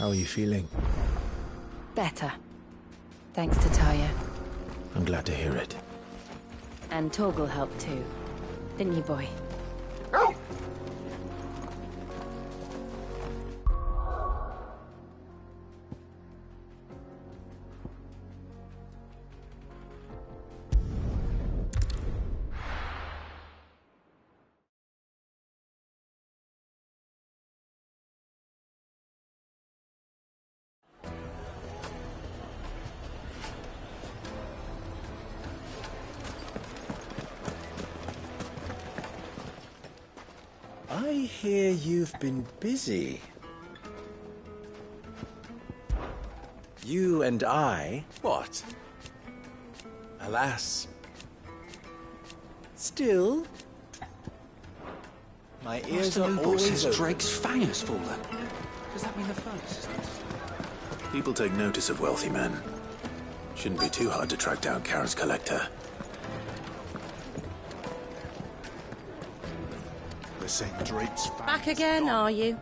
How are you feeling? Better. Thanks to Taya. I'm glad to hear it. And Torgal helped too. Didn't you, boy? I hear you've been busy. You and I? What? Alas. Still? My ears are always open. Drake's fang has fallen. Does that mean the furnace is not? People take notice of wealthy men. Shouldn't be too hard to track down Karen's collector. Back again, are you?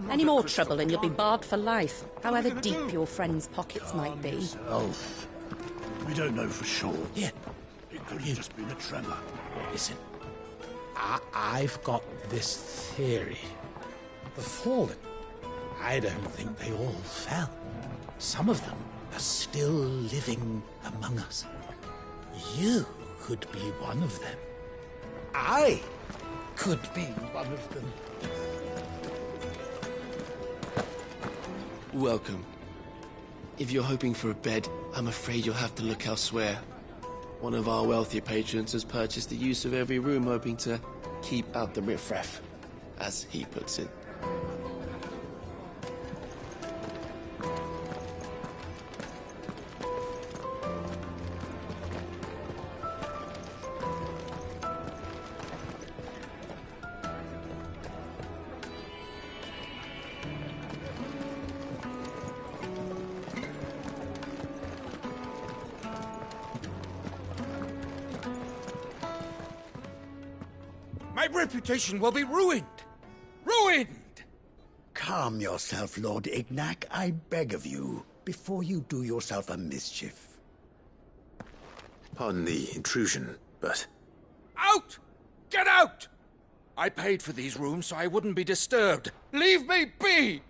Any more trouble and you'll be barred for life, however deep your friends' pockets might be. We don't know for sure. Yeah. It could have just been a tremor. Listen, I've got this theory. The Fallen, I don't think they all fell. Some of them are still living among us. You could be one of them. I could be one of them. Welcome. If you're hoping for a bed, I'm afraid you'll have to look elsewhere. One of our wealthier patrons has purchased the use of every room, hoping to keep out the riffraff, as he puts it. My reputation will be ruined! Ruined! Calm yourself, Lord Ignac, I beg of you, before you do yourself a mischief. Pardon the intrusion, but... Out! Get out! I paid for these rooms so I wouldn't be disturbed. Leave me be!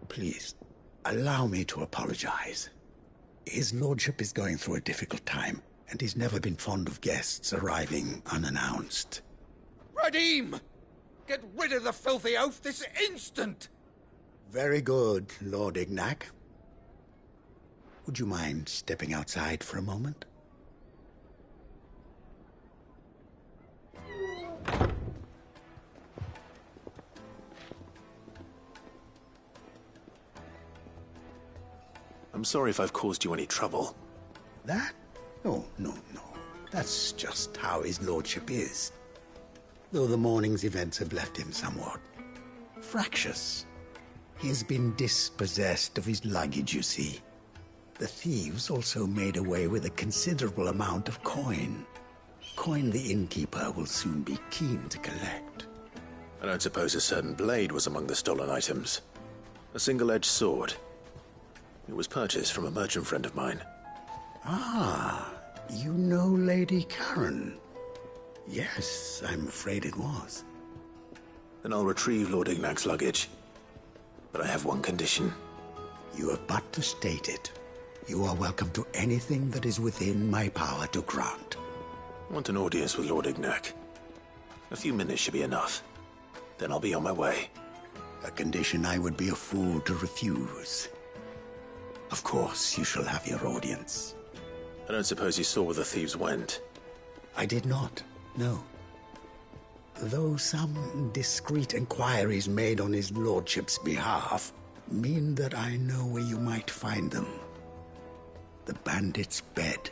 Please, allow me to apologize. His lordship is going through a difficult time, and he's never been fond of guests arriving unannounced. Radim! Get rid of the filthy oaf this instant! Very good, Lord Ignac. Would you mind stepping outside for a moment? I'm sorry if I've caused you any trouble. That? Oh, no. That's just how his lordship is. Though the morning's events have left him somewhat fractious. He has been dispossessed of his luggage, you see. The thieves also made away with a considerable amount of coin. Coin the innkeeper will soon be keen to collect. I don't suppose a certain blade was among the stolen items. A single-edged sword. It was purchased from a merchant friend of mine. Ah, you know Lady Karen. Yes, I'm afraid it was. Then I'll retrieve Lord Ignac's luggage. But I have one condition. You have but to state it. You are welcome to anything that is within my power to grant. I want an audience with Lord Ignac. A few minutes should be enough. Then I'll be on my way. A condition I would be a fool to refuse. Of course, you shall have your audience. I don't suppose you saw where the thieves went. I did not, no. Though some discreet inquiries made on his lordship's behalf mean that I know where you might find them. The bandit's bed.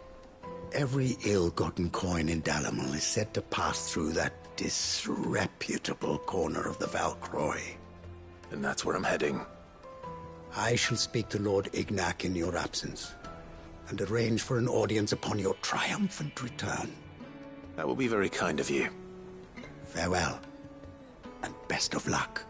Every ill-gotten coin in Dalamal is said to pass through that disreputable corner of the Valcroy. And that's where I'm heading. I shall speak to Lord Ignac in your absence, and arrange for an audience upon your triumphant return. That will be very kind of you. Farewell, and best of luck.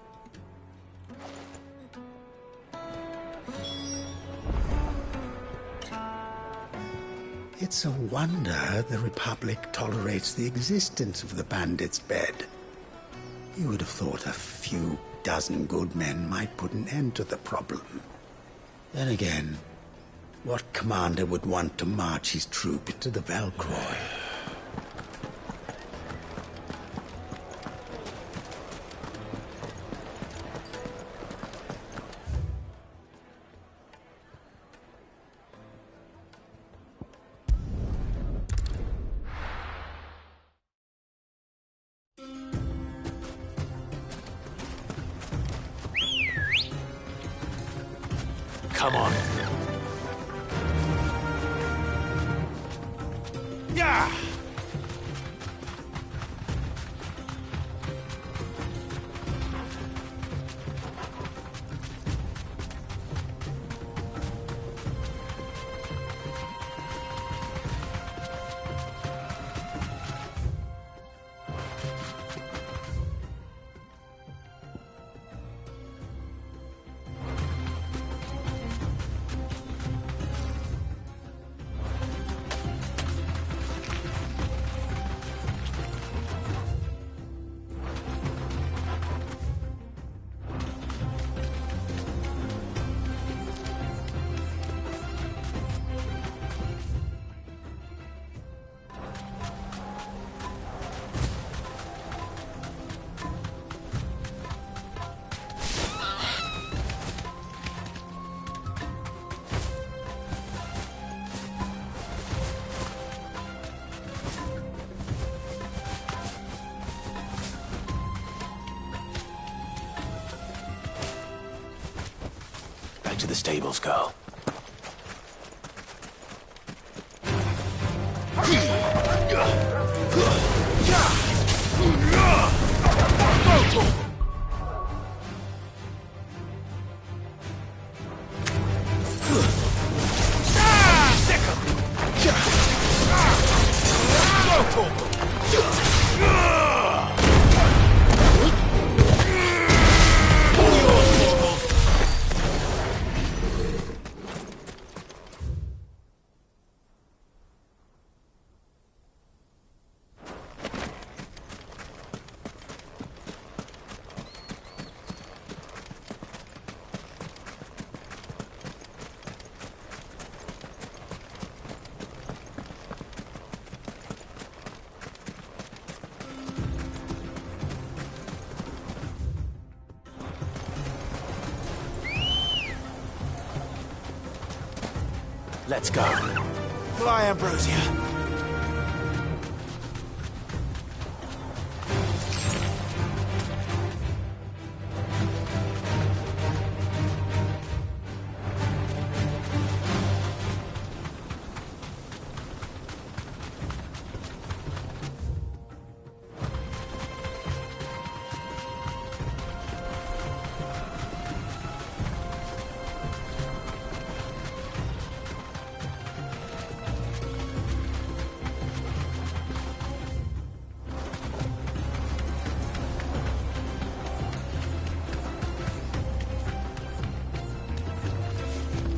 It's a wonder the Republic tolerates the existence of the bandit's bed. You would have thought a few dozen good men might put an end to the problem. Then again, what commander would want to march his troop into the Velcroy? Come on. Yeah! To the stables, girl. Let's go. Fly, Ambrosia.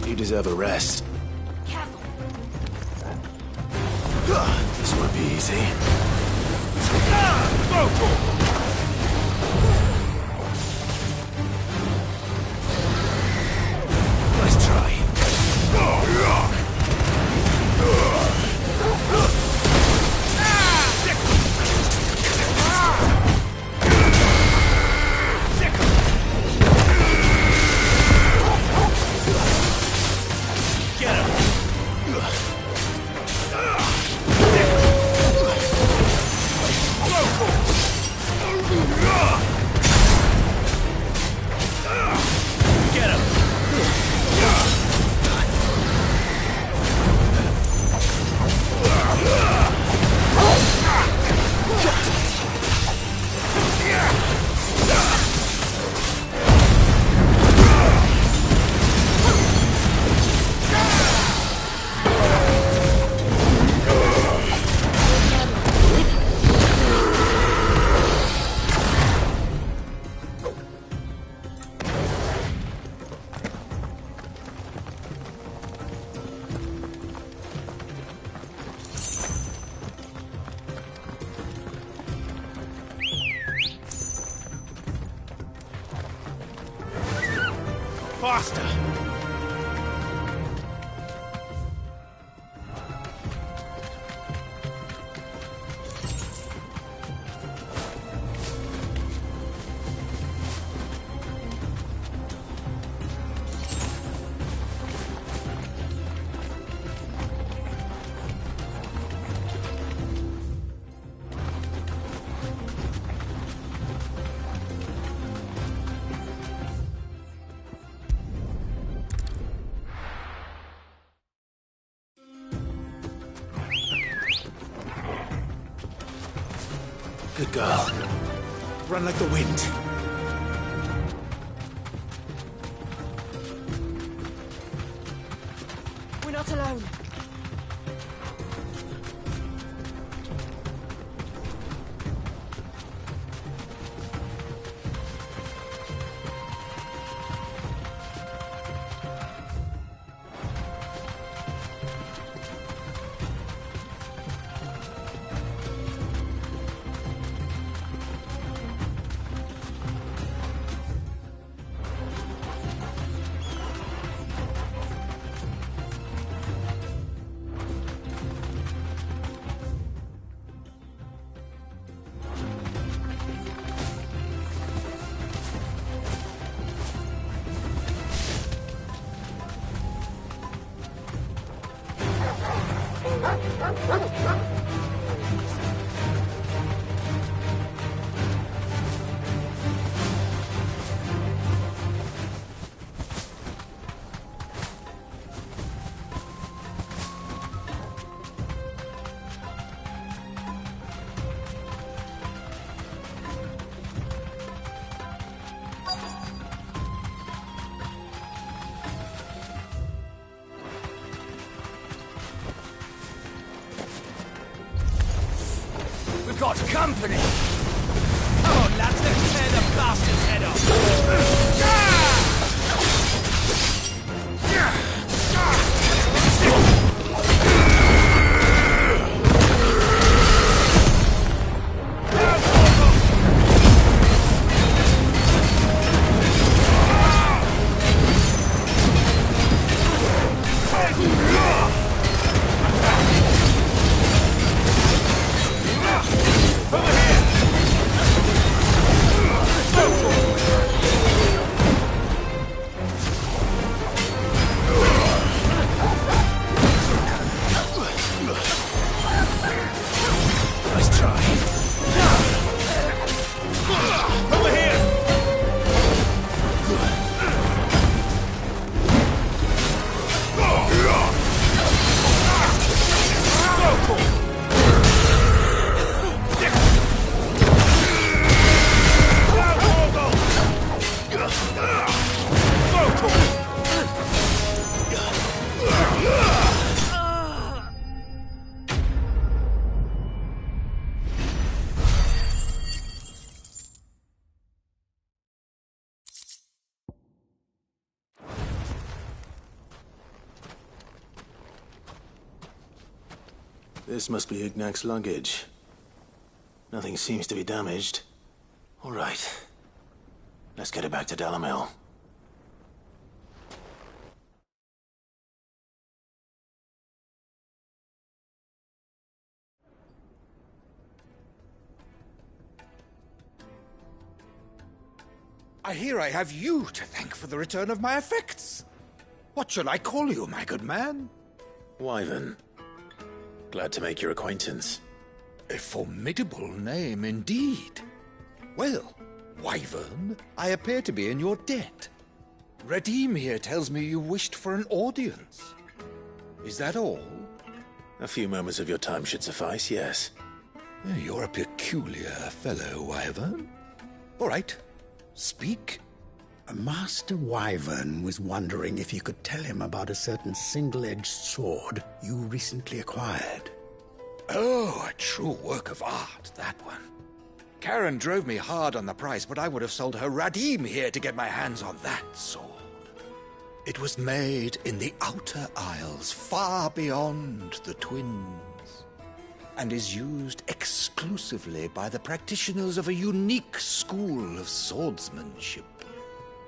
You deserve a rest. Careful. This won't be easy. Let's try. Faster! Good girl. Run like the wind. We're not alone. Got company! Come on, lads, let's tear the bastard's head off! This must be Ignac's luggage. Nothing seems to be damaged. All right. Let's get it back to Dalamel. I hear I have you to thank for the return of my effects. What shall I call you, my good man? Wyvern. Glad to make your acquaintance. A formidable name indeed. Well, Wyvern, I appear to be in your debt. Redeem here tells me you wished for an audience. Is that all? A few moments of your time should suffice, yes. You're a peculiar fellow, Wyvern. All right, speak. Master Wyvern was wondering if you could tell him about a certain single-edged sword you recently acquired. Oh, a true work of art, that one. Karen drove me hard on the price, but I would have sold her Radim here to get my hands on that sword. It was made in the Outer Isles, far beyond the Twins, and is used exclusively by the practitioners of a unique school of swordsmanship.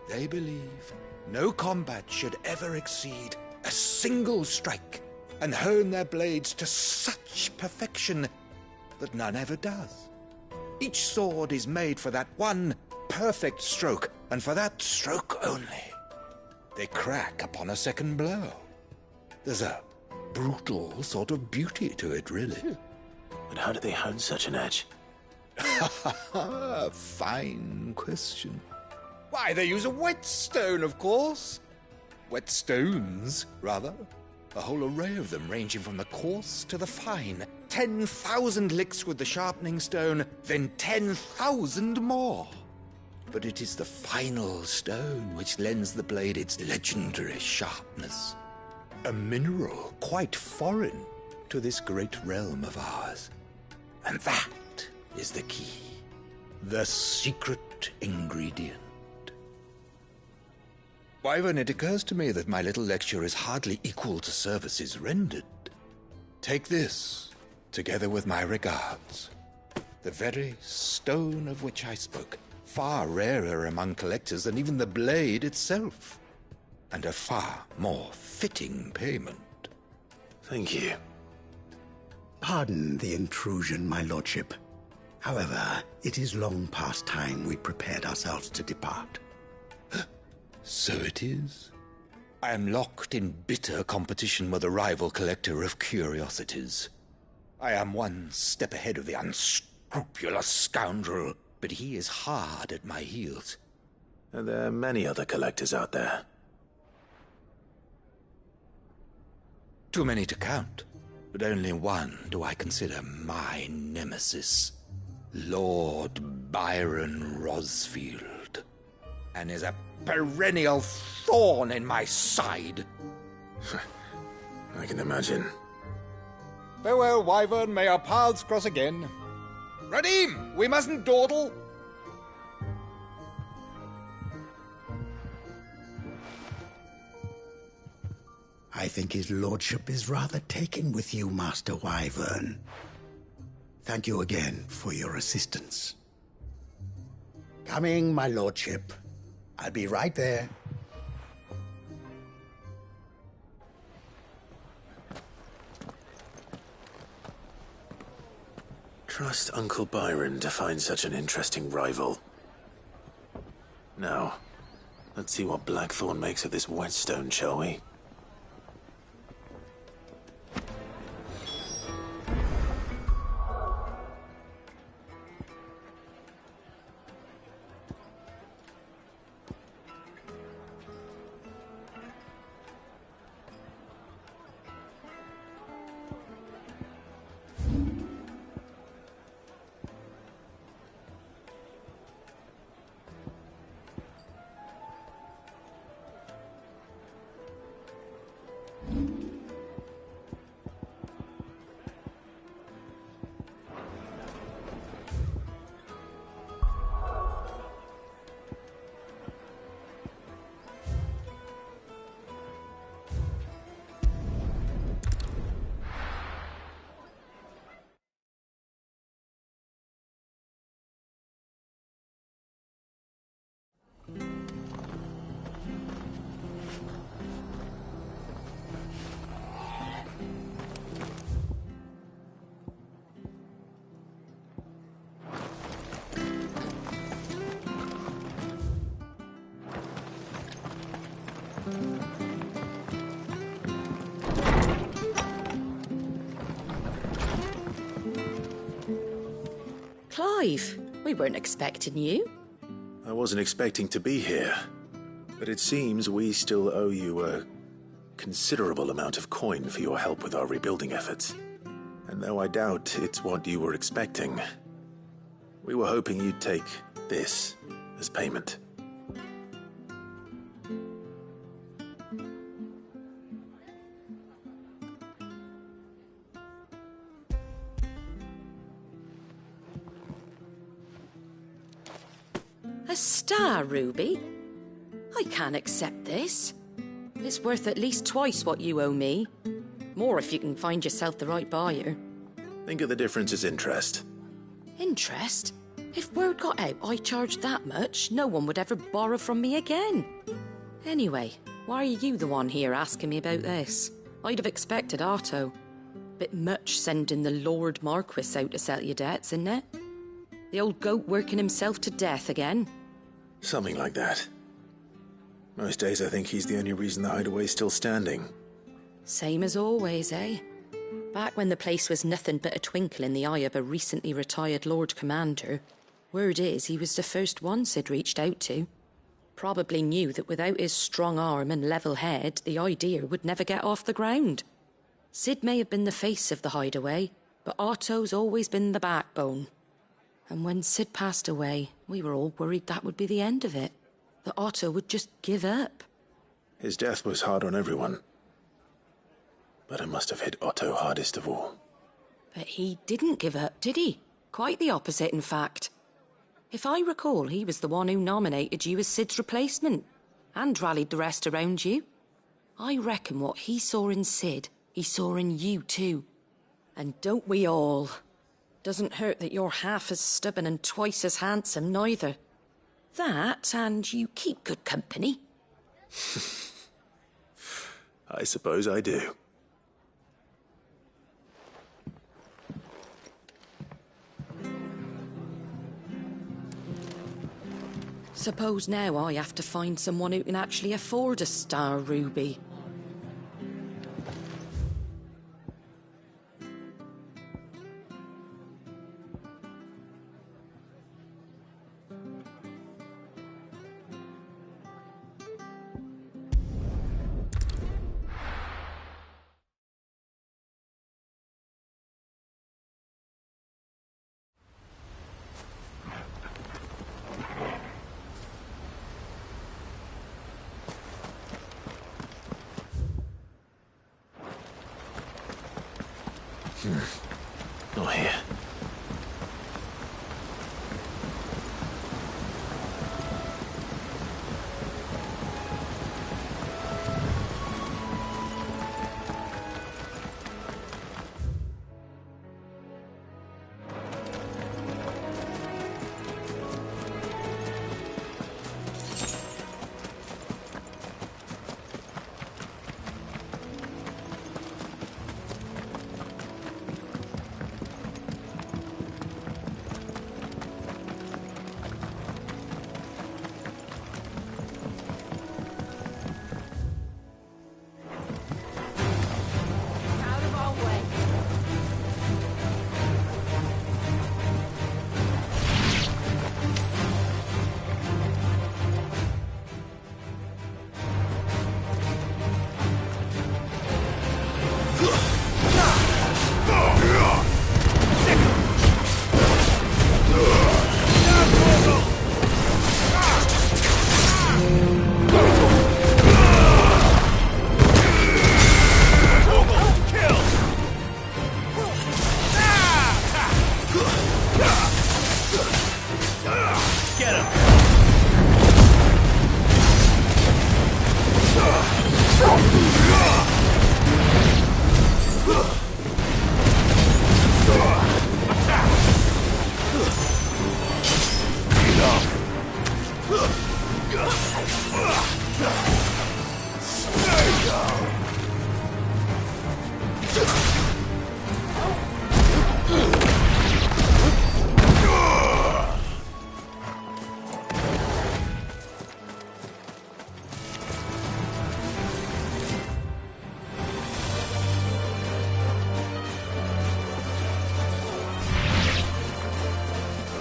They believe No combat should ever exceed a single strike, and hone their blades to such perfection that none ever does. Each sword is made for that one perfect stroke, and for that stroke only. They crack upon a second blow. There's a brutal sort of beauty to it, really. But how do they hone such an edge? Fine question. Why, they use a whetstone, of course. Whetstones, rather. A whole array of them, ranging from the coarse to the fine. 10,000 licks with the sharpening stone, then 10,000 more. But it is the final stone which lends the blade its legendary sharpness. A mineral quite foreign to this great realm of ours. And that is the key. The secret ingredient. Wyvern, it occurs to me that my little lecture is hardly equal to services rendered. Take this, together with my regards. The very stone of which I spoke, far rarer among collectors than even the blade itself, and a far more fitting payment. Thank you. Pardon the intrusion, my lordship. However, it is long past time we prepared ourselves to depart. So it is. I am locked in bitter competition with a rival collector of curiosities. I am one step ahead of the unscrupulous scoundrel, but he is hard at my heels. Are there many other collectors out there? Too many to count, but only one do I consider my nemesis. Lord Byron Rosfield, and is a perennial thorn in my side. I can imagine. Farewell, Wyvern, may our paths cross again. Radim, we mustn't dawdle. I think his lordship is rather taken with you, Master Wyvern. Thank you again for your assistance. Coming, my lordship. I'll be right there. Trust Uncle Byron to find such an interesting rival. Now, let's see what Blackthorn makes of this whetstone, shall we? Clive, we weren't expecting you. I wasn't expecting to be here, but it seems we still owe you a considerable amount of coin for your help with our rebuilding efforts. And though I doubt it's what you were expecting, we were hoping you'd take this as payment. A star ruby? I can't accept this. It's worth at least twice what you owe me. More if you can find yourself the right buyer. Think of the difference as interest. Interest? If word got out I charged that much, no one would ever borrow from me again. Anyway, why are you the one here asking me about this? I'd have expected Otto. Bit much sending the Lord Marquis out to settle your debts, isn't it? The old goat working himself to death again? Something like that. Most days I think he's the only reason the hideaway's still standing. Same as always, eh? Back when the place was nothing but a twinkle in the eye of a recently retired Lord Commander, word is he was the first one Sid reached out to. Probably knew that without his strong arm and level head, the idea would never get off the ground. Sid may have been the face of the hideaway, but Otto's always been the backbone. And when Sid passed away, we were all worried that would be the end of it. That Otto would just give up. His death was hard on everyone. But it must have hit Otto hardest of all. But he didn't give up, did he? Quite the opposite, in fact. If I recall, he was the one who nominated you as Sid's replacement, and rallied the rest around you. I reckon what he saw in Sid, he saw in you too. And don't we all? Doesn't hurt that you're half as stubborn and twice as handsome, neither. That, and you keep good company. I suppose I do. Suppose now I have to find someone who can actually afford a star ruby. Not here.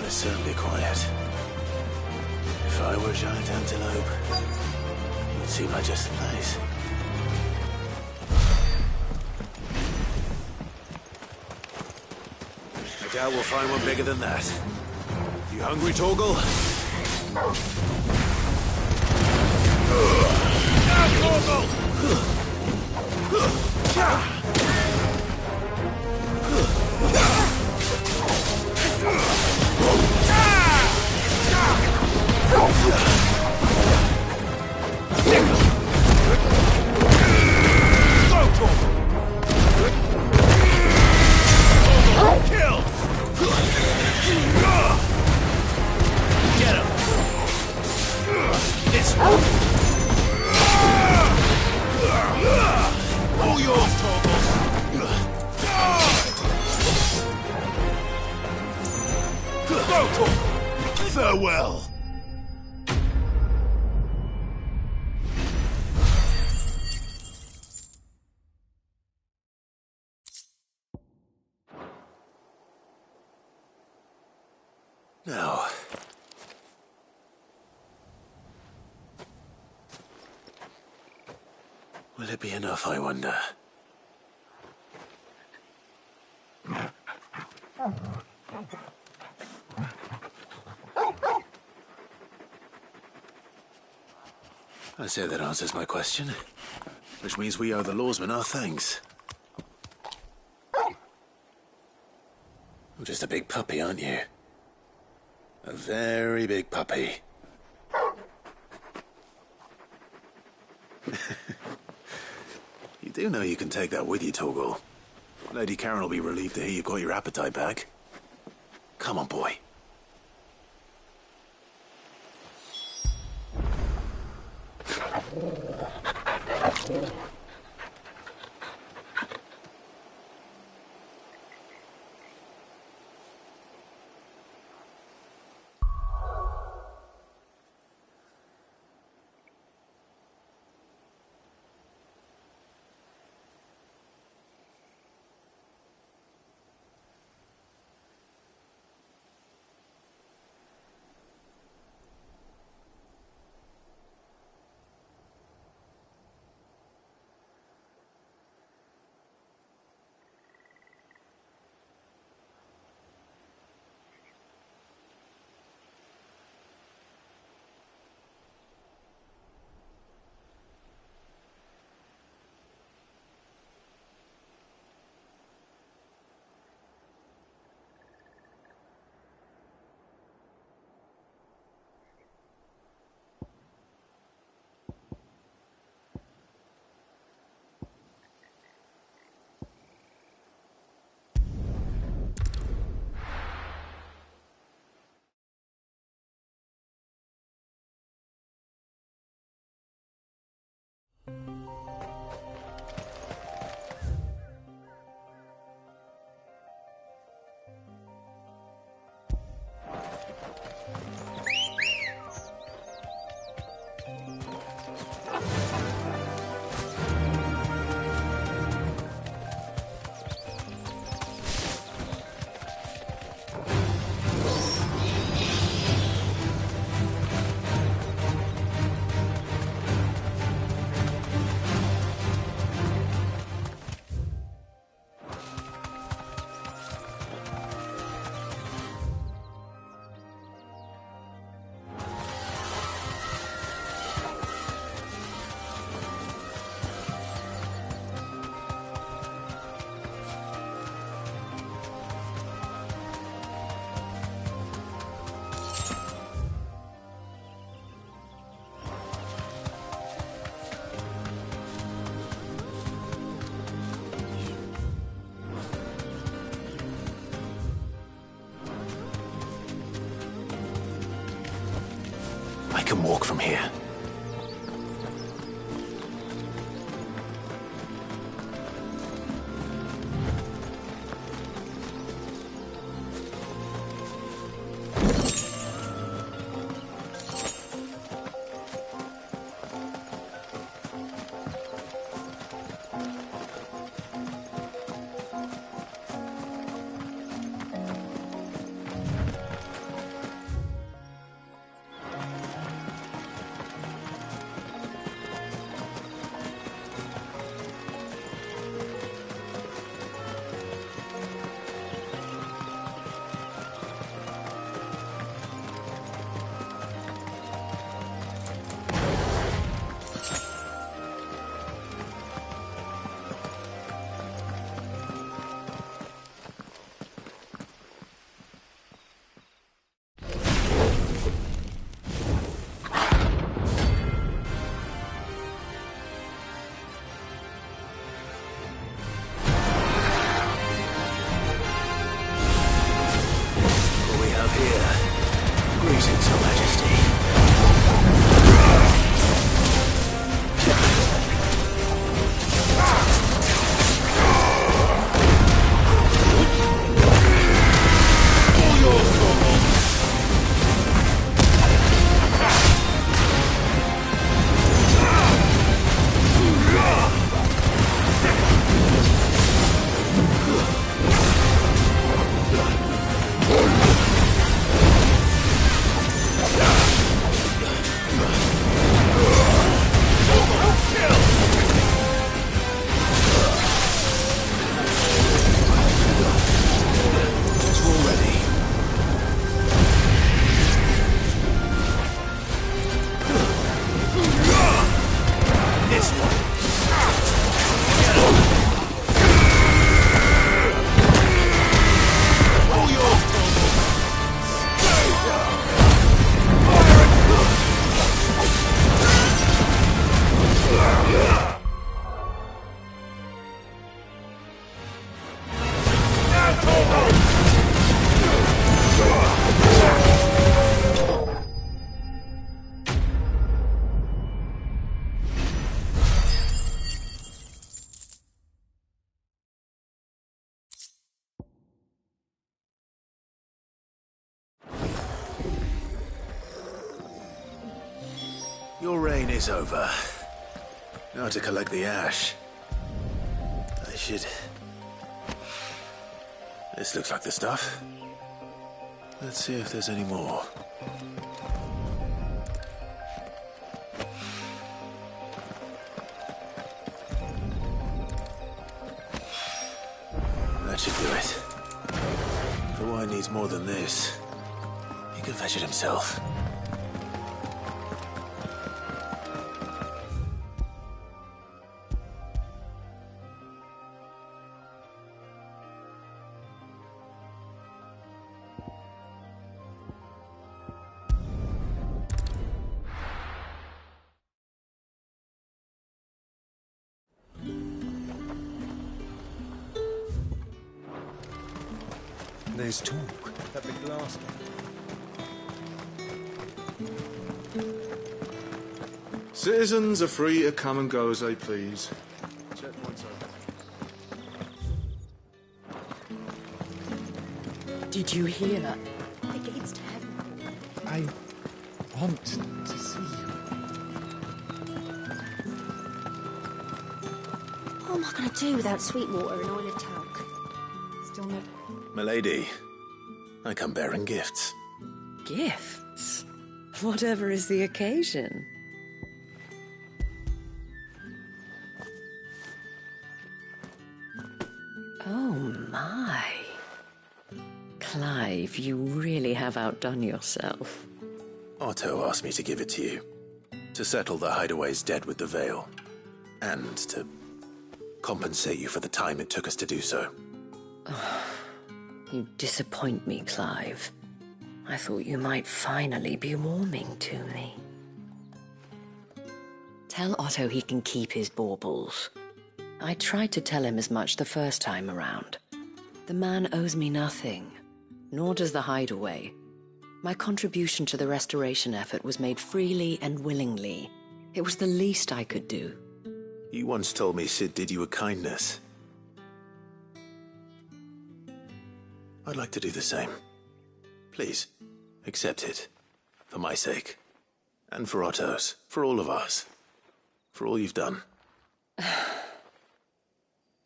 Certainly quiet. If I were a giant antelope, it would seem like just the place. I doubt we'll find one bigger than that. You hungry, Torgal? Get him! This one! Farewell. Now, will it be enough, I wonder? I say that answers my question, which means we owe the lawsmen our thanks. You're just a big puppy, aren't you? A very big puppy. You do know you can take that with you, Torgal. Lady Karen will be relieved to hear you've got your appetite back. Come on, boy. I can walk from here. All yours, Torgal. Your reign is over. Now to collect the ash. I should... This looks like the stuff. Let's see if there's any more. That should do it. If the wine needs more than this, he can fetch it himself. There's talk at the glass. Citizens are free to come and go as they please. Checkpoint's open. Did you hear? The gates to heaven. I want to see you. What am I going to do without Sweetwater and oil of talc? Still no... Milady, I come bearing gifts. Gifts? Whatever is the occasion. Oh my. Clive, you really have outdone yourself. Otto asked me to give it to you. To settle the Hideaway's debt with the Veil. And to compensate you for the time it took us to do so. You disappoint me, Clive. I thought you might finally be warming to me. Tell Otto he can keep his baubles. I tried to tell him as much the first time around. The man owes me nothing, nor does the Hideaway. My contribution to the restoration effort was made freely and willingly. It was the least I could do. You once told me Sid did you a kindness. I'd like to do the same. Please, accept it. For my sake. And for Otto's. For all of us. For all you've done.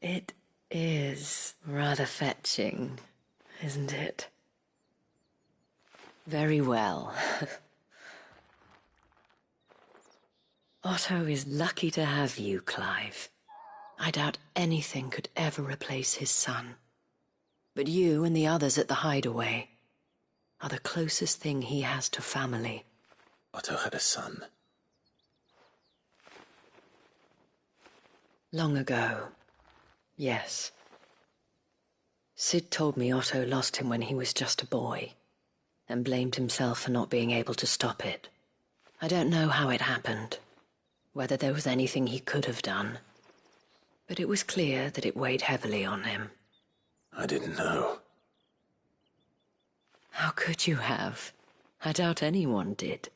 It is rather fetching, isn't it? Very well. Otto is lucky to have you, Clive. I doubt anything could ever replace his son. But you and the others at the Hideaway are the closest thing he has to family. Otto had a son. Long ago, yes. Sid told me Otto lost him when he was just a boy, and blamed himself for not being able to stop it. I don't know how it happened, whether there was anything he could have done, but it was clear that it weighed heavily on him. I didn't know. How could you have? I doubt anyone did.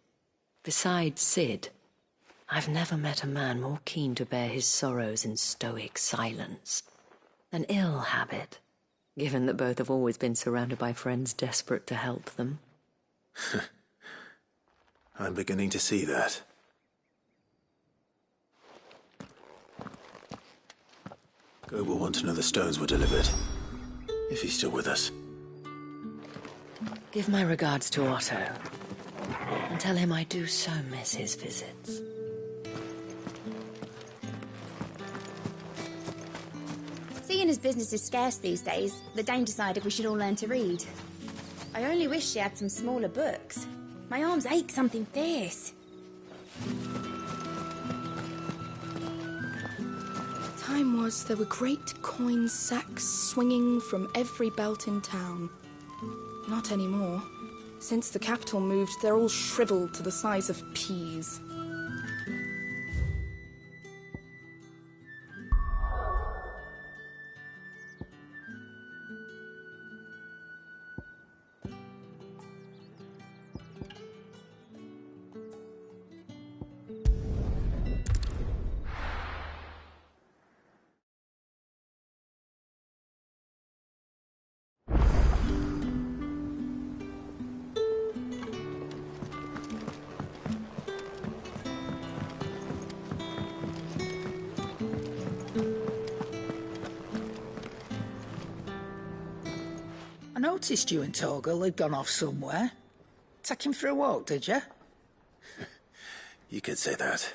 Besides Sid, I've never met a man more keen to bear his sorrows in stoic silence. An ill habit, given that both have always been surrounded by friends desperate to help them. I'm beginning to see that. Go will want to know the stones were delivered. If he's still with us. Give my regards to Otto, and tell him I do so miss his visits. Seeing as business is scarce these days, the Dame decided we should all learn to read. I only wish she had some smaller books. My arms ache something fierce. Time was there were great coin sacks swinging from every belt in town. Not anymore. Since the capital moved, they're all shriveled to the size of peas. I noticed you and Torgal had gone off somewhere. Take him for a walk, did you? You could say that.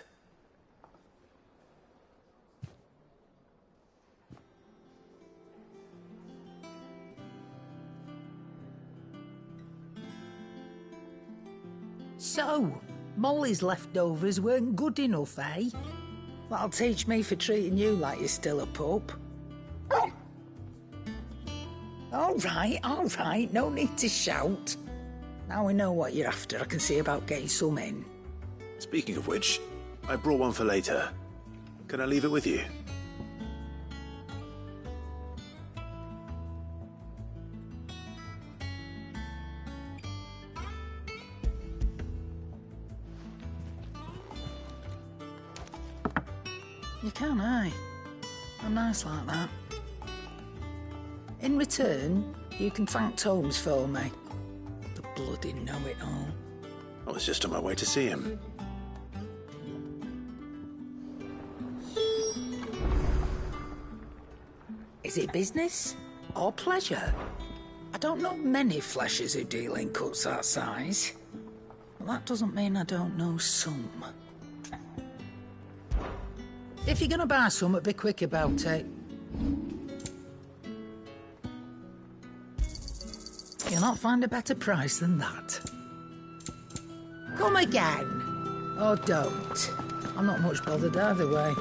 So, Molly's leftovers weren't good enough, eh? That'll teach me for treating you like you're still a pup. All right, no need to shout. Now we know what you're after, I can see about getting some in. Speaking of which, I brought one for later. Can I leave it with you? You can, aye. I'm nice like that. In return, you can thank Tomes for me. The bloody know-it-all. I was just on my way to see him. Is it business or pleasure? I don't know many fleshers who deal in cuts that size. But that doesn't mean I don't know some. If you're gonna buy some, be quick about it. You'll not find a better price than that. Come again. Or don't. I'm not much bothered either way.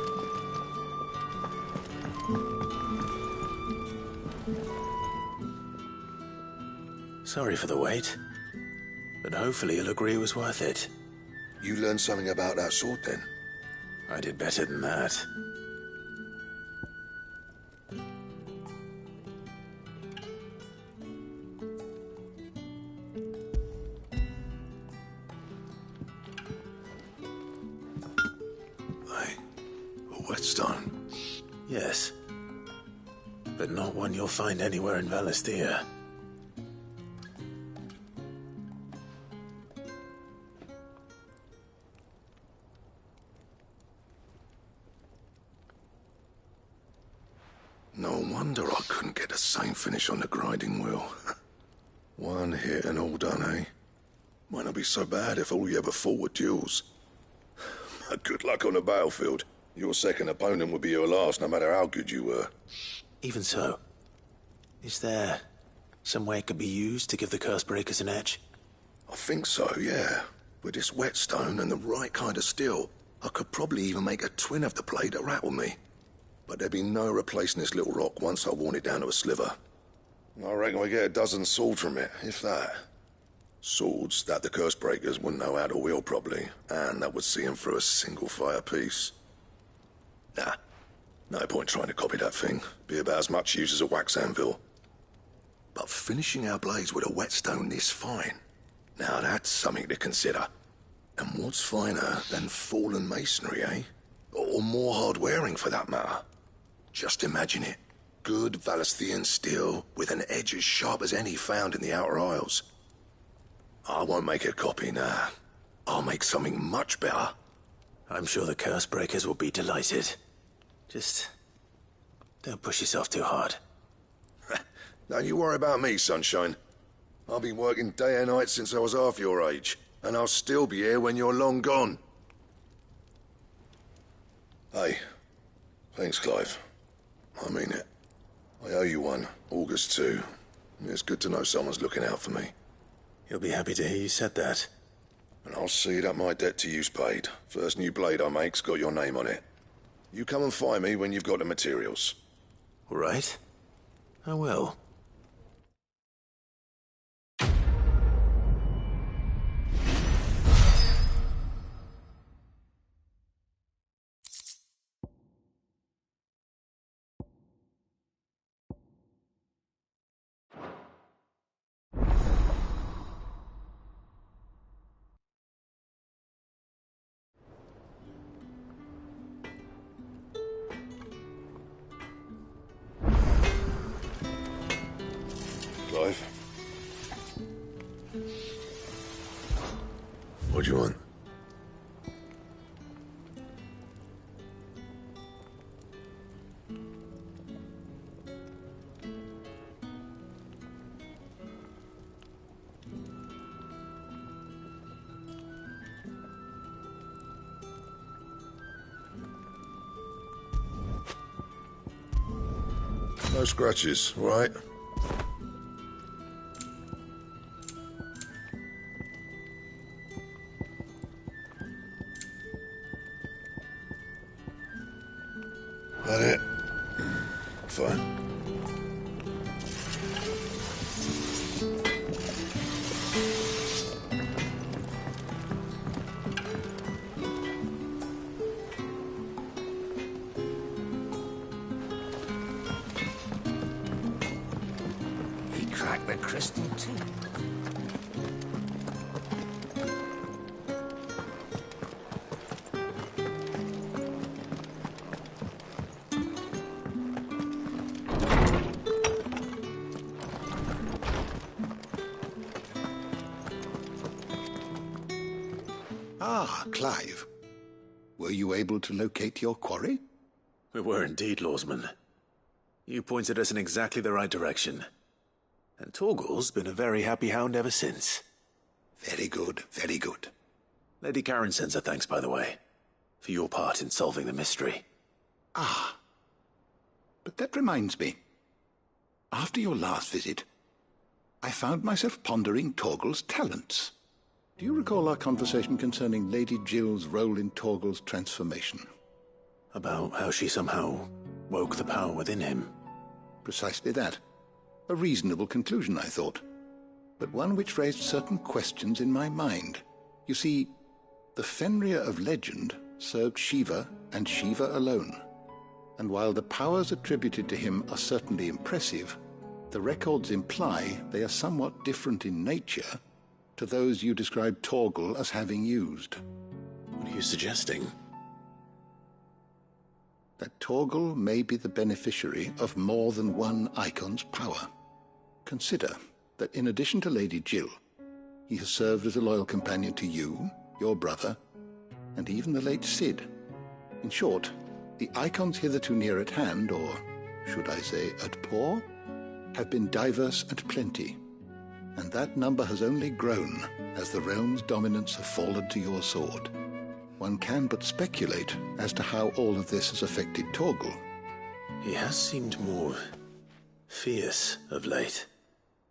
Sorry for the wait, but hopefully you'll agree it was worth it. You learned something about that sword, then? I did better than that. A whetstone? Yes. But not one you'll find anywhere in Valisthea. No wonder I couldn't get the same finish on the grinding wheel. One hit and all done, eh? Might not be so bad if all you ever fought were duels. But good luck on the battlefield. Your second opponent would be your last, no matter how good you were. Even so, is there some way it could be used to give the Cursebreakers an edge? I think so, yeah. With this whetstone and the right kind of steel, I could probably even make a twin of the blade that rattled me. But there'd be no replacing this little rock once I worn it down to a sliver. I reckon we get a dozen swords from it, if that. Swords that the Cursebreakers wouldn't know how to wield properly, and that would see them through a single fire piece. Nah, no point trying to copy that thing. Be about as much use as a wax anvil. But finishing our blades with a whetstone this fine, now that's something to consider. And what's finer than fallen masonry, eh? Or more hard-wearing, for that matter. Just imagine it. Good Valisthean steel with an edge as sharp as any found in the Outer Isles. I won't make a copy, nah. I'll make something much better. I'm sure the Cursebreakers will be delighted. Just don't push yourself too hard. Don't you worry about me, sunshine. I've been working day and night since I was half your age, and I'll still be here when you're long gone. Hey, thanks, Clive. I mean it. I owe you one, August too. It's good to know someone's looking out for me. You'll be happy to hear you said that. And I'll see that my debt to you's paid. First new blade I make's got your name on it. You come and find me when you've got the materials. All right. I will. Clive? What do you want? No scratches, right? That it? Fine. He cracked the crystal too. Ah, Clive. Were you able to locate your quarry? We were indeed, Lawsman. You pointed us in exactly the right direction. And Torgal's been a very happy hound ever since. Very good, very good. Lady Karen sends her thanks, by the way, for your part in solving the mystery. Ah. But that reminds me. After your last visit, I found myself pondering Torgal's talents. Do you recall our conversation concerning Lady Jill's role in Torgal's transformation? About how she somehow woke the power within him. Precisely that. A reasonable conclusion, I thought, but one which raised certain questions in my mind. You see, the Fenrir of legend served Shiva and Shiva alone, and while the powers attributed to him are certainly impressive, the records imply they are somewhat different in nature to those you described Torgal as having used. What are you suggesting? That Torgal may be the beneficiary of more than one icon's power. Consider that in addition to Lady Jill, he has served as a loyal companion to you, your brother, and even the late Cid. In short, the icons hitherto near at hand, or should I say at paw, have been diverse and plenty, and that number has only grown as the realm's dominance have fallen to your sword. One can but speculate as to how all of this has affected Torgal. He has seemed more fierce of late.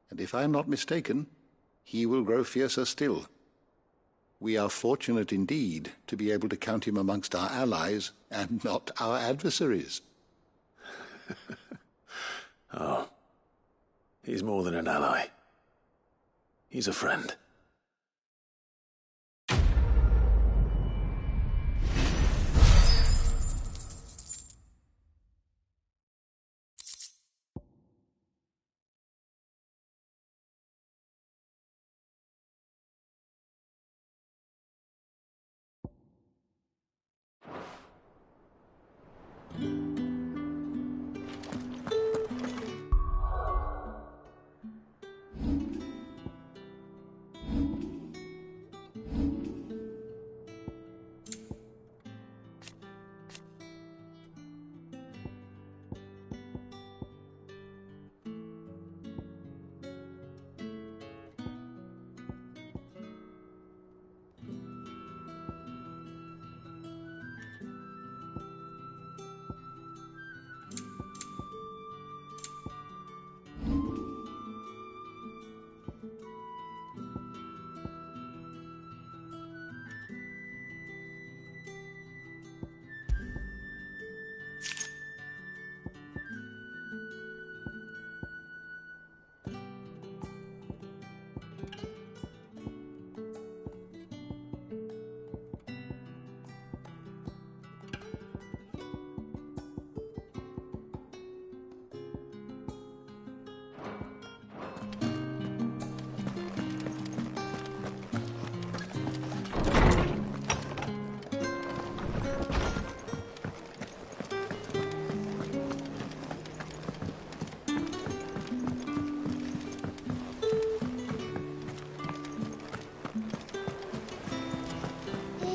And if I am not mistaken, he will grow fiercer still. We are fortunate indeed to be able to count him amongst our allies and not our adversaries. Oh, he's more than an ally. He's a friend.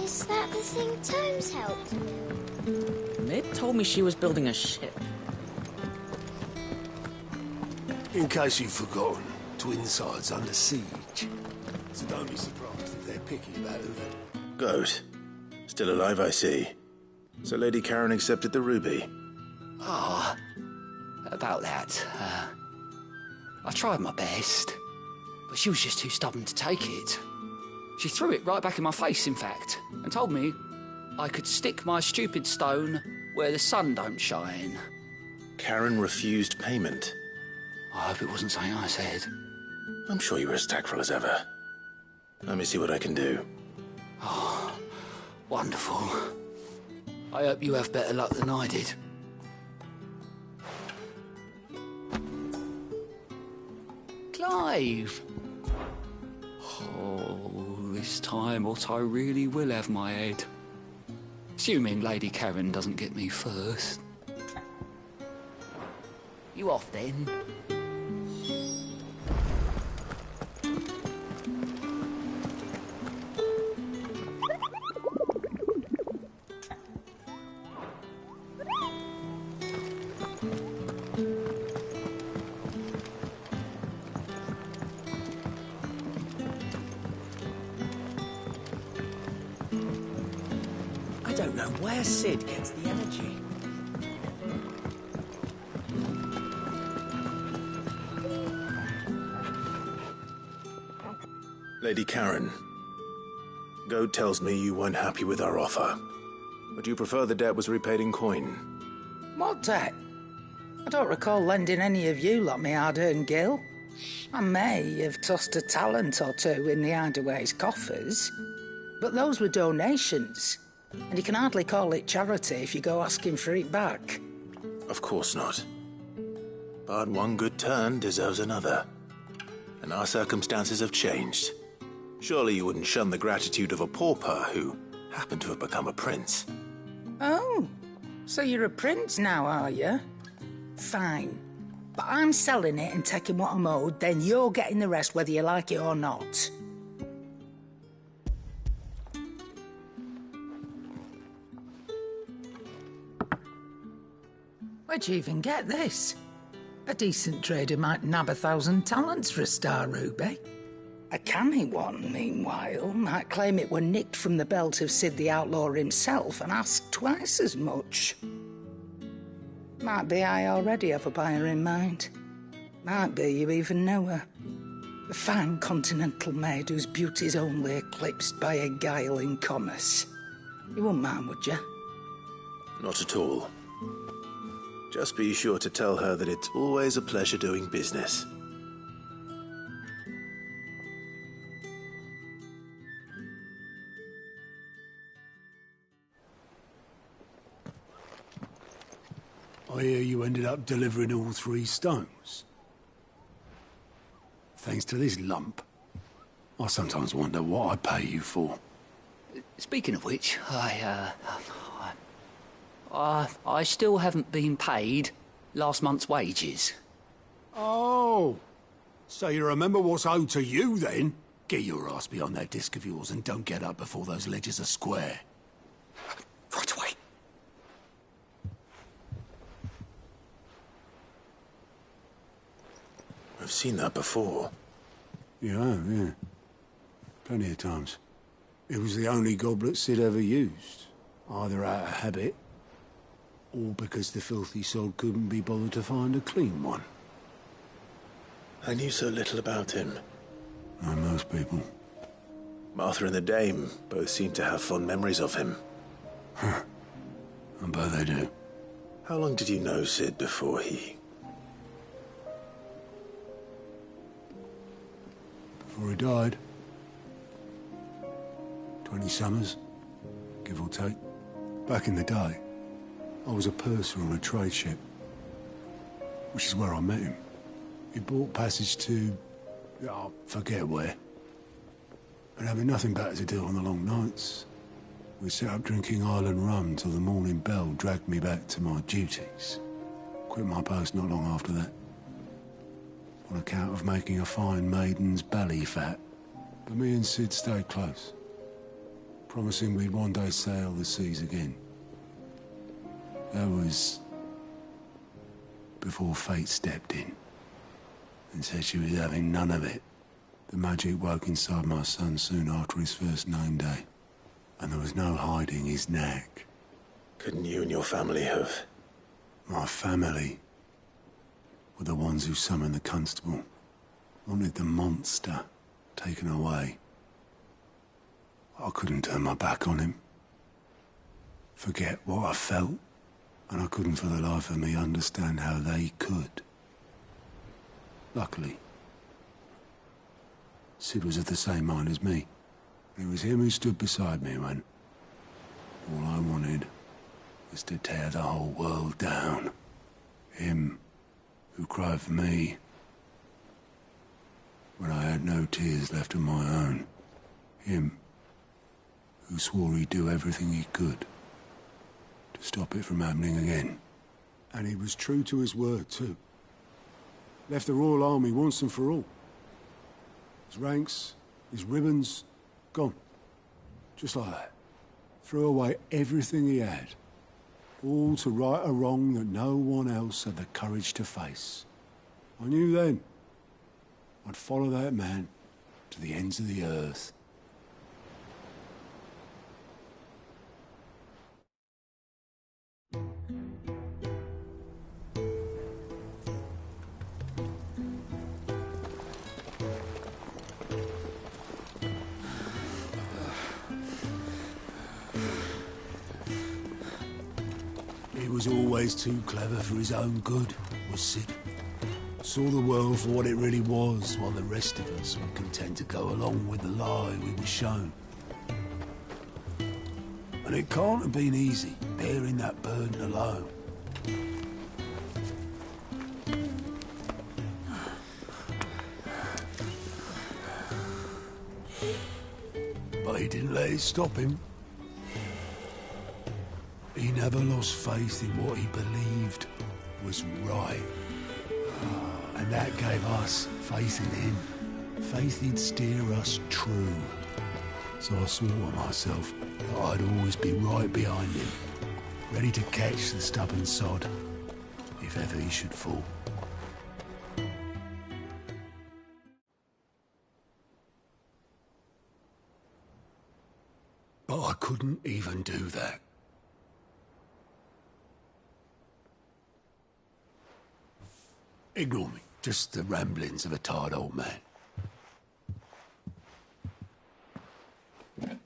Is that the thing Tomes helped with? Mid told me she was building a ship. In case you've forgotten, Twinside's under siege. So don't be surprised if they're picky about who they... Goat. Still alive, I see. So Lady Karen accepted the ruby. Ah, about that. I tried my best, but she was just too stubborn to take it. She threw it right back in my face, in fact, and told me I could stick my stupid stone where the sun don't shine. Karen refused payment. I hope it wasn't something I said. I'm sure you were as tactful as ever. Let me see what I can do. Oh, wonderful. I hope you have better luck than I did. Clive! Oh, this time Otto really will have my head. Assuming Lady Karen doesn't get me first. You off then? I don't know where Sid gets the energy. Lady Karen, Goad tells me you weren't happy with our offer. Would you prefer the debt was repaid in coin? What debt? I don't recall lending any of you like me hard-earned gil. I may have tossed a talent or two in the Hideaway's coffers, but those were donations, and you can hardly call it charity if you go asking for it back. Of course not. But one good turn deserves another. And our circumstances have changed. Surely you wouldn't shun the gratitude of a pauper who happened to have become a prince. Oh, so you're a prince now, are you? Fine. But I'm selling it and taking what I'm owed, then you're getting the rest whether you like it or not. Where'd you even get this? A decent trader might nab 1,000 talents for a star ruby. A canny one, meanwhile, might claim it were nicked from the belt of Sid the Outlaw himself and ask twice as much. Might be I already have a buyer in mind. Might be you even know her. A fine continental maid whose beauty's only eclipsed by a guile in commerce. You wouldn't mind, would you? Not at all. Just be sure to tell her that it's always a pleasure doing business. I hear you ended up delivering all 3 stones. Thanks to this lump. I sometimes wonder what I pay you for. Speaking of which, I still haven't been paid last month's wages. Oh, so you remember what's owed to you, then? Get your ass behind that disc of yours and don't get up before those ledgers are square. Right away. I've seen that before. You have, yeah. Plenty of times. It was the only goblet Sid ever used. Either out of habit, or because the filthy sod couldn't be bothered to find a clean one. I knew so little about him. Like most people. Martha and the Dame both seem to have fond memories of him. Huh. I bet they do. How long did you know Sid before he... Before he died? 20 summers, give or take. Back in the day, I was a purser on a trade ship, which is where I met him. He bought passage to... I forget where. But having nothing better to do on the long nights, we sat up drinking island rum till the morning bell dragged me back to my duties. Quit my post not long after that. On account of making a fine maiden's belly fat. But me and Sid stayed close, promising we'd one day sail the seas again. That was before fate stepped in and said she was having none of it. The magic woke inside my son soon after his first name day, and there was no hiding his knack. Couldn't you and your family have... My family? were the ones who summoned the constable. Wanted the monster taken away. I couldn't turn my back on him. Forget what I felt, and I couldn't for the life of me understand how they could. Luckily, Sid was of the same mind as me. It was him who stood beside me when all I wanted was to tear the whole world down. Him who cried for me when I had no tears left of my own. Him who swore he'd do everything he could to stop it from happening again. And he was true to his word, too. Left the Royal Army once and for all. His ranks, his ribbons, gone. Just like that. Threw away everything he had. All to right a wrong that no one else had the courage to face. I knew then I'd follow that man to the ends of the earth. He was always too clever for his own good, was Sid. Saw the world for what it really was, while the rest of us were content to go along with the lie we were shown. And it can't have been easy, bearing that burden alone. But he didn't let it stop him. He never lost faith in what he believed was right. And that gave us faith in him. Faith he'd steer us true. So I swore to myself that I'd always be right behind him, ready to catch the stubborn sod, if ever he should fall. But I couldn't even do that. Ignore me. Just the ramblings of a tired old man.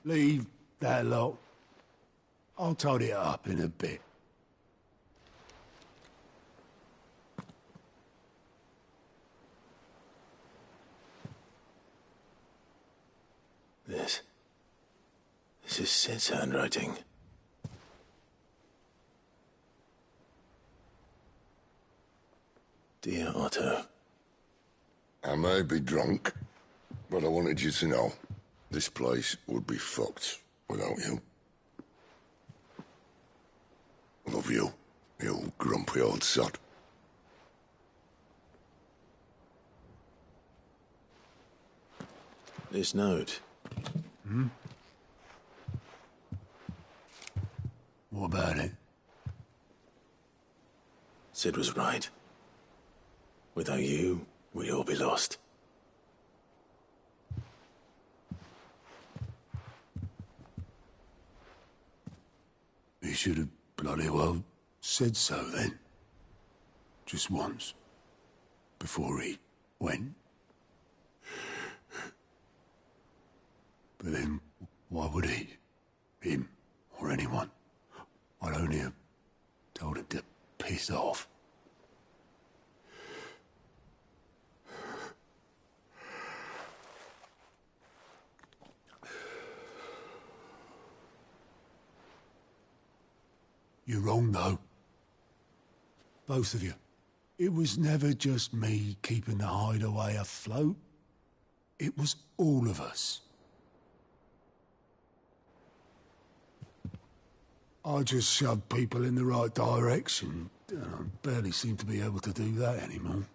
Leave that lot. I'll tidy it up in a bit. This is Sid's handwriting. Dear Otto. I may be drunk, but I wanted you to know this place would be fucked without you. Love you, you grumpy old sod. This note. What about it? Sid was right. Without you, we'd all be lost. He should have bloody well said so then. Just once. Before he went. But then, why would he? Him, or anyone? I'd only have told him to piss off. You're wrong, though. Both of you. It was never just me keeping the hideaway afloat. It was all of us. I just shoved people in the right direction, and I barely seem to be able to do that anymore.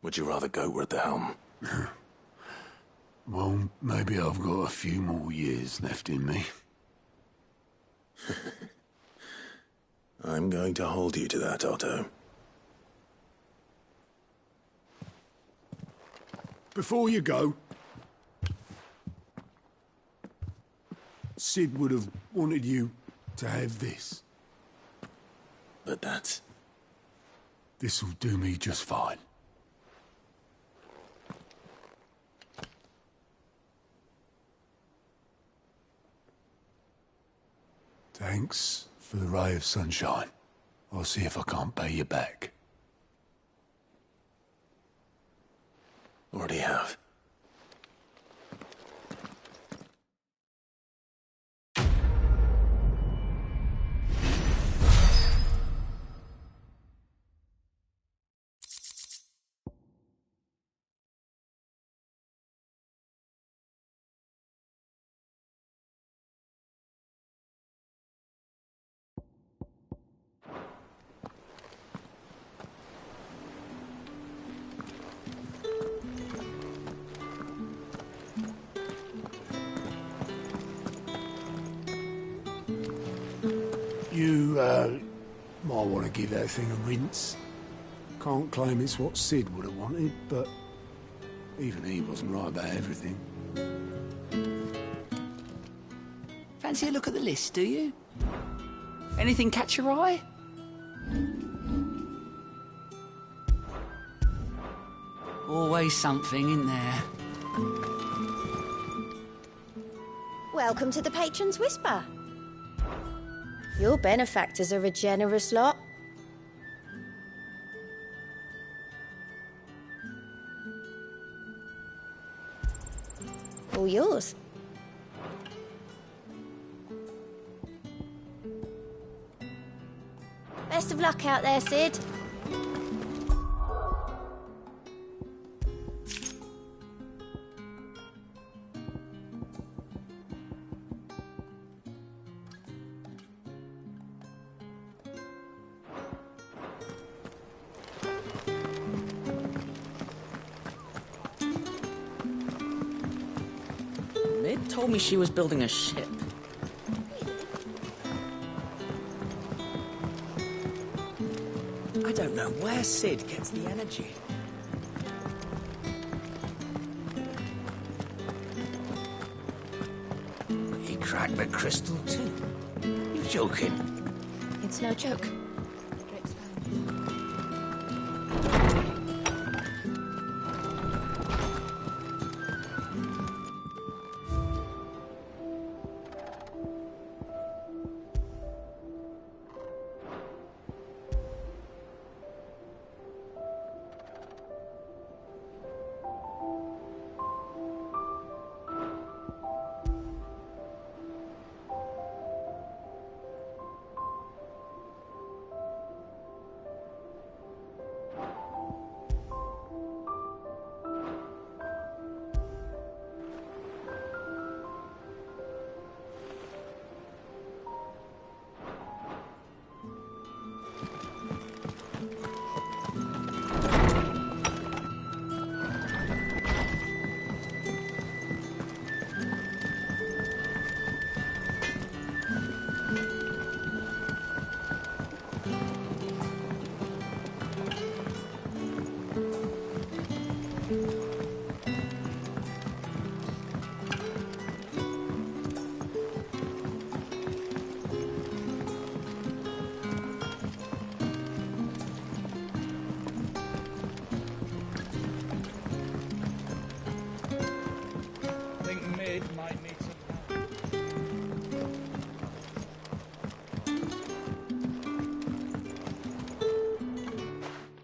Would you rather go at the helm? Well, maybe I've got a few more years left in me. I'm going to hold you to that, Otto. Before you go, Sid would have wanted you to have this. But that's... This'll do me just fine. Thanks for the ray of sunshine. I'll see if I can't pay you back. Already have. You, might want to give that thing a rinse. Can't claim it's what Sid would have wanted, but even he wasn't right about everything. Fancy a look at the list, do you? Anything catch your eye? Always something in there. Welcome to the Patron's Whisper. Your benefactors are a generous lot. All yours. Best of luck out there, Sid. Mid told me she was building a ship. I don't know where Sid gets the energy. He cracked the crystal too. You joking? It's no joke.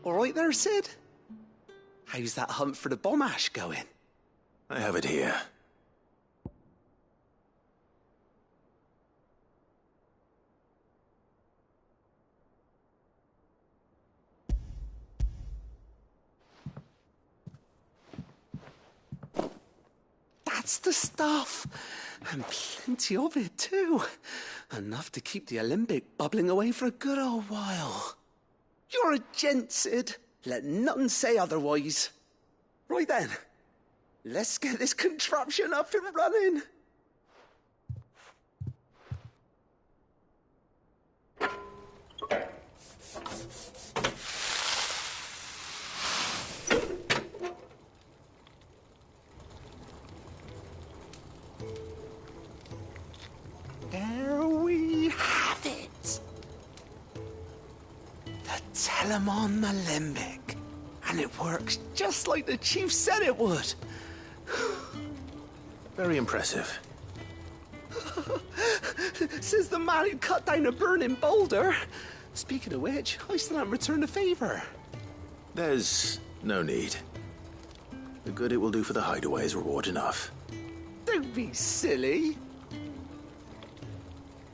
All right there, Sid? How's that hunt for the bomb ash going? I have it here. That's the stuff. And plenty of it, too. Enough to keep the Olympic bubbling away for a good old while. You're a gent, Sid. Let nothing say otherwise. Right then, let's get this contraption up and running. There we have it. The Telemon Malembic. And it works just like the chief said it would. Very impressive. Says the man who cut down a burning boulder. Speaking of which, I still haven't returned the favor. There's no need. The good it will do for the hideaway is reward enough. Don't be silly.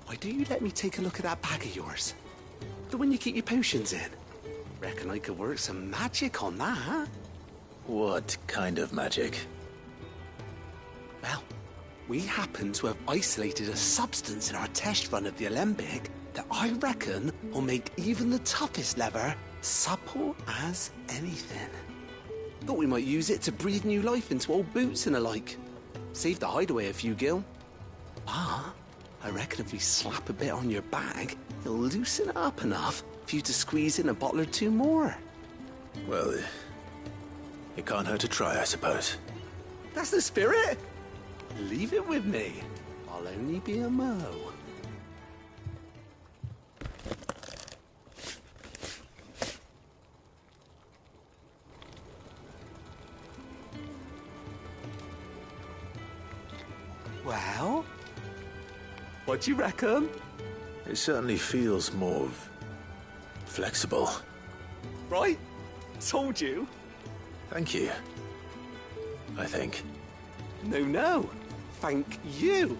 Why don't you let me take a look at that bag of yours? The one you keep your potions in. Reckon I could work some magic on that. What kind of magic? Well, we happen to have isolated a substance in our test run of the Alembic that I reckon will make even the toughest leather supple as anything. Thought we might use it to breathe new life into old boots and the like. Save the hideaway a few gil. But I reckon if we slap a bit on your bag, it'll loosen it up enough for you to squeeze in a bottle or two more. Well, it can't hurt to try, I suppose. That's the spirit. Leave it with me. I'll only be a mo. Well, what do you reckon? It certainly feels more flexible. Right? Told you. Thank you. I think. No. Thank you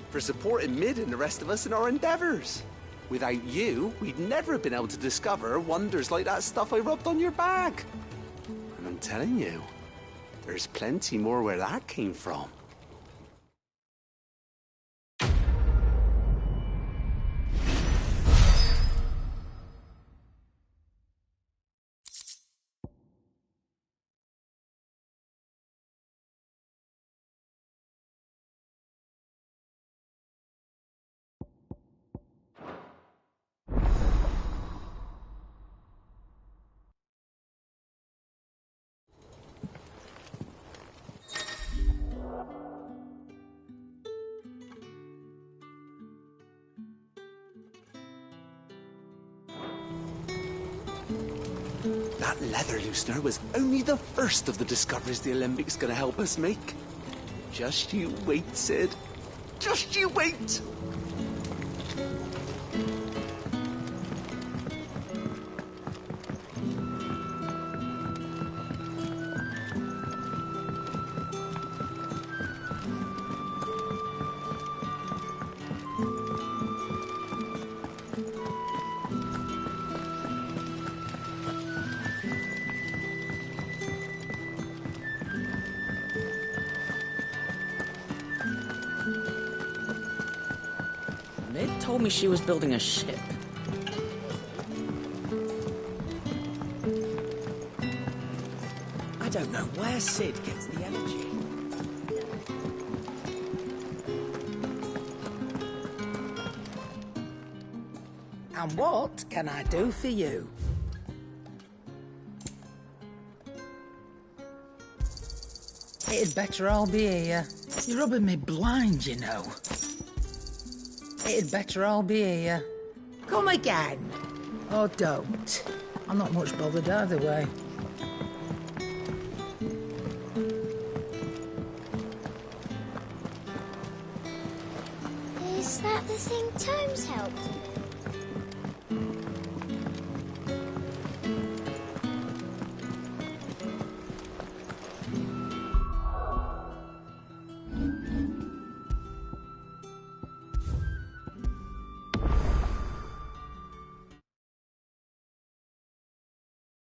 for supporting Mid and the rest of us in our endeavors. Without you, we'd never have been able to discover wonders like that stuff I rubbed on your bag. And I'm telling you, there's plenty more where that came from. That leather loosener was only the first of the discoveries the Alembics gonna help us make. Just you wait, Sid. Just you wait! Mid told me she was building a ship. I don't know where Sid gets the energy. And what can I do for you? It'd better all be here. You're rubbing me blind, you know. It'd better all be here. Come again. Or don't. I'm not much bothered either way. Is that the thing Tomes helped